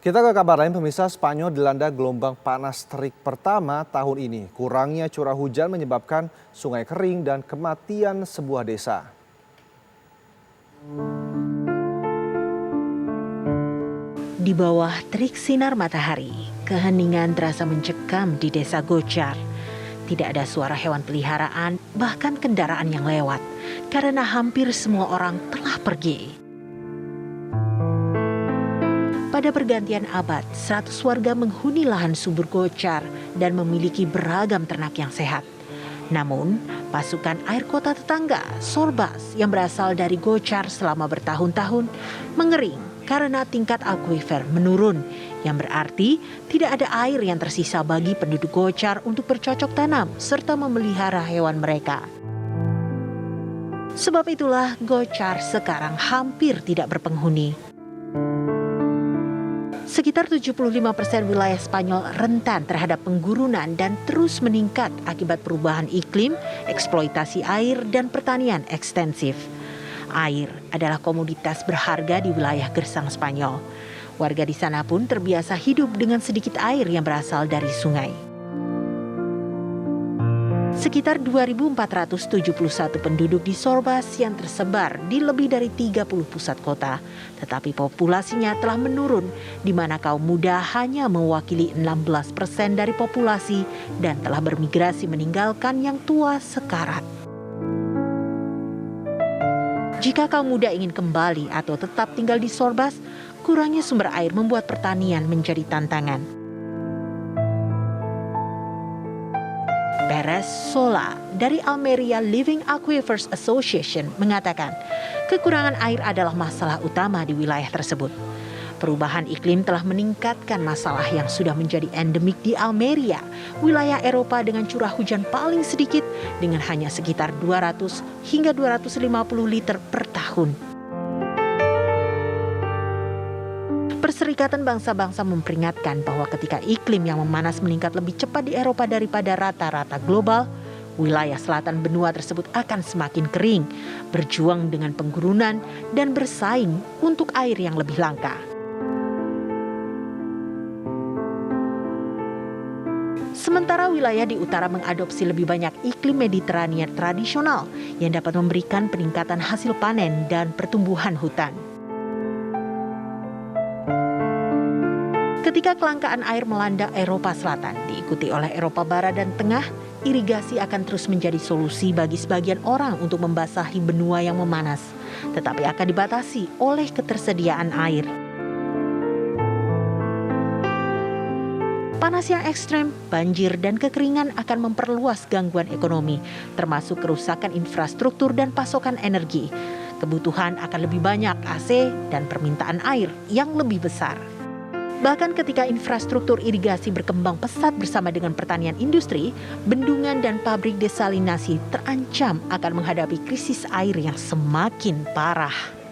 Kita ke kabar lain, pemirsa. Spanyol dilanda gelombang panas terik pertama tahun ini. Kurangnya curah hujan menyebabkan sungai kering dan kematian sebuah desa. Di bawah terik sinar matahari, keheningan terasa mencekam di desa Gochar. Tidak ada suara hewan peliharaan, bahkan kendaraan yang lewat, karena hampir semua orang telah pergi. Pada pergantian abad, 100 warga menghuni lahan subur Gochar dan memiliki beragam ternak yang sehat. Namun, pasukan air kota tetangga, Sorbas, yang berasal dari Gochar selama bertahun-tahun, mengering karena tingkat akuifer menurun, yang berarti tidak ada air yang tersisa bagi penduduk Gochar untuk bercocok tanam serta memelihara hewan mereka. Sebab itulah Gochar sekarang hampir tidak berpenghuni. Sekitar 75% wilayah Spanyol rentan terhadap penggurunan dan terus meningkat akibat perubahan iklim, eksploitasi air, dan pertanian ekstensif. Air adalah komoditas berharga di wilayah gersang Spanyol. Warga di sana pun terbiasa hidup dengan sedikit air yang berasal dari sungai. Sekitar 2.471 penduduk di Sorbas yang tersebar di lebih dari 30 pusat kota. Tetapi populasinya telah menurun, di mana kaum muda hanya mewakili 16% dari populasi dan telah bermigrasi meninggalkan yang tua sekarat. Jika kaum muda ingin kembali atau tetap tinggal di Sorbas, kurangnya sumber air membuat pertanian menjadi tantangan. Perez Sola dari Almeria Living Aquifers Association mengatakan kekurangan air adalah masalah utama di wilayah tersebut. Perubahan iklim telah meningkatkan masalah yang sudah menjadi endemik di Almeria, wilayah Eropa dengan curah hujan paling sedikit dengan hanya sekitar 200 hingga 250 liter per tahun. Perserikatan Bangsa-Bangsa memperingatkan bahwa ketika iklim yang memanas meningkat lebih cepat di Eropa daripada rata-rata global, wilayah selatan benua tersebut akan semakin kering, berjuang dengan penggurunan dan bersaing untuk air yang lebih langka. Sementara wilayah di utara mengadopsi lebih banyak iklim Mediterania tradisional yang dapat memberikan peningkatan hasil panen dan pertumbuhan hutan. Ketika kelangkaan air melanda Eropa Selatan, diikuti oleh Eropa Barat dan Tengah, irigasi akan terus menjadi solusi bagi sebagian orang untuk membasahi benua yang memanas, tetapi akan dibatasi oleh ketersediaan air. Panas yang ekstrem, banjir, dan kekeringan akan memperluas gangguan ekonomi, termasuk kerusakan infrastruktur dan pasokan energi. Kebutuhan akan lebih banyak AC dan permintaan air yang lebih besar. Bahkan ketika infrastruktur irigasi berkembang pesat bersama dengan pertanian industri, bendungan dan pabrik desalinasi terancam akan menghadapi krisis air yang semakin parah.